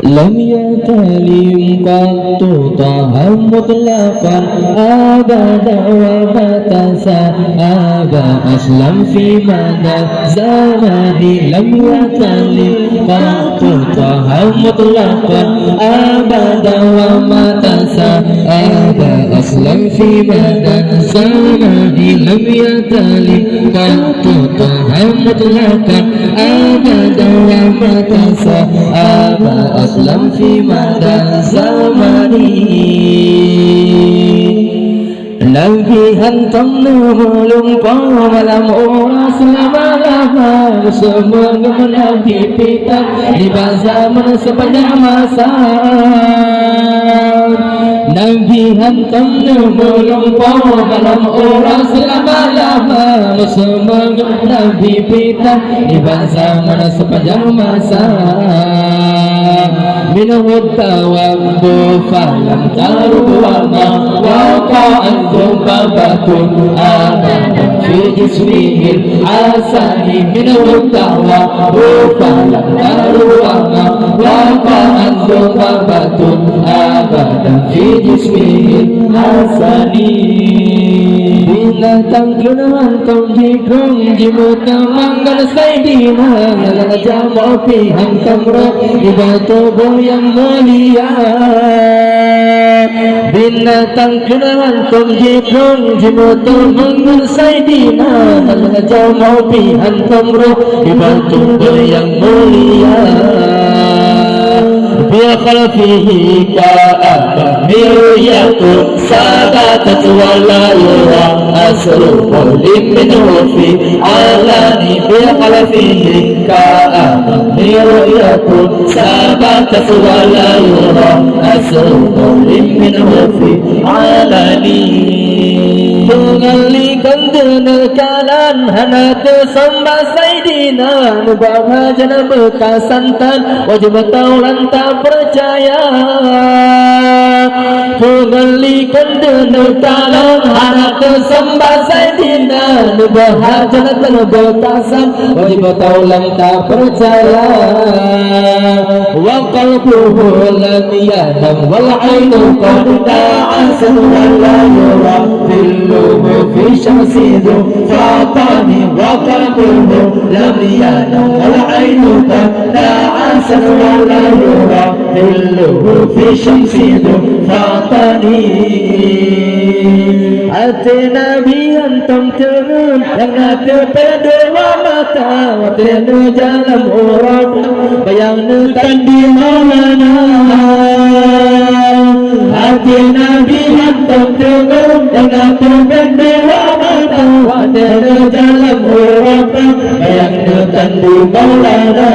لم يتلم قط طه مطلقا أبدا وما تساءب أسلم في مدى الزمان لم يتلم قط طه مطلقا أبدا وما تساءب أسلم في مدى الزمان لم يتلم قط طه مطلقا أبدا وما تساءب أسلم في مدى الزمان Nabi hantam nulung malam orang selama-lama semua Nabi pitan di zaman sepanjang masa Nabi hantam nulung malam orang selama-lama semua Nabi pitan di zaman sepanjang masa Minhud tawabbu falam tarubama waqa'an ذنبابة آمنا في جسمه الحسن منه الدعوة فلم تروما وقع ذنبابة آمنا في جسمه الحسن Binatang kenahan tong jikong jimuta manggal saidina Nalala jama'a pihang tamro Ibato yang mulia Binatang kenahan tong jikong jimuta manggal saidina Nalala jama'a pihang tamro Ibato yang mulia بخلفه كأبا مرية ثبتت ولا يرى أثر قول منه في علان بخلفه كأبا مرية ثبتت ولا يرى أثر قول منه في علان Mengalihkan denekalan Hanat sembah saidina Nubawa jana bekas santan Wajib taulan tak percaya Mengalihkan denekalan Hanat sembah saidina Nubawa jana bekas santan Wajib taulan tak percaya Wa qalbuhu lam yadam Wal ainu qad ta'asan Wala yura في شمس ذو فاطان وقلبه لم ينم والعين قد تعاسا ولا يرى ظله في شمس ذو فاطان أتنا بأنتم ترون yang terpedua mata waktu jalan orang bayangkan di mana hati Nabi hantam turun dengan terpedua mata waktu jalan orang bayangkan di mana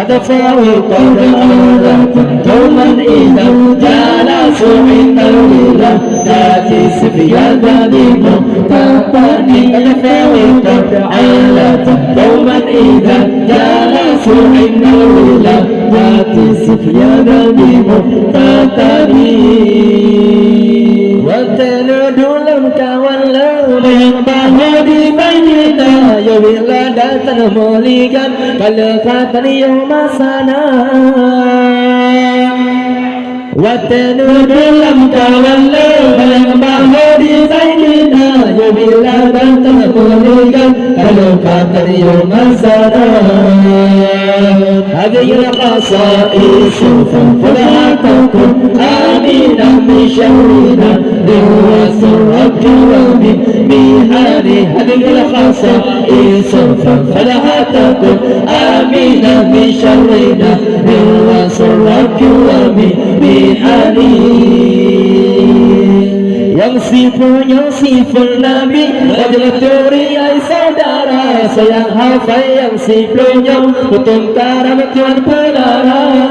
ada fawq qadara kuntuman idza jalasu inda al-ilah jati sifiyada bimu tapani ada fawq qadara kuntuman idza jalasu inda al-ilah jati sifiyada bimu tapani dalam kawalan yang bahagia di bainina ya bila datang melihat kelekatan yang masana watanu dalam kawalan yang bahagia di bainina ya bila datang melihat kelekatan yang masana هذه الخصائص فلا تكن آمنا بشرنا لوس الرب ومن مهانه هذه الخصائص فلا تكن آمنا بشرنا لوس الرب ومن مهانه yang siful Nabi wajah turiai saudara sayang hafal yang sifulnya putung karam Tuhan pelaran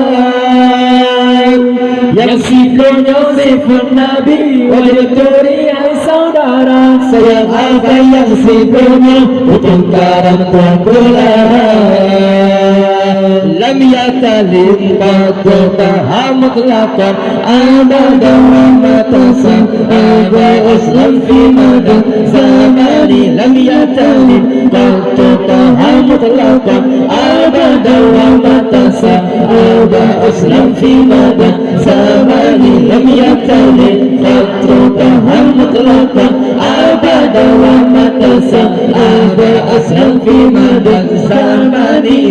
yang sifulnya siful Nabi wajah turiai saudara sayang hafal yang sifulnya putung karam Tuhan pelaran lam yatalim qadtaha mutlaqan abada wa matasan Islam fi mada zamani lam yatalim qadtaha مطلقا أبدا وما تساءل أسلم في مدى زماني لم يبتلي خطرك هل مطلقا أبدا وما تساءل أسلم في مدى زماني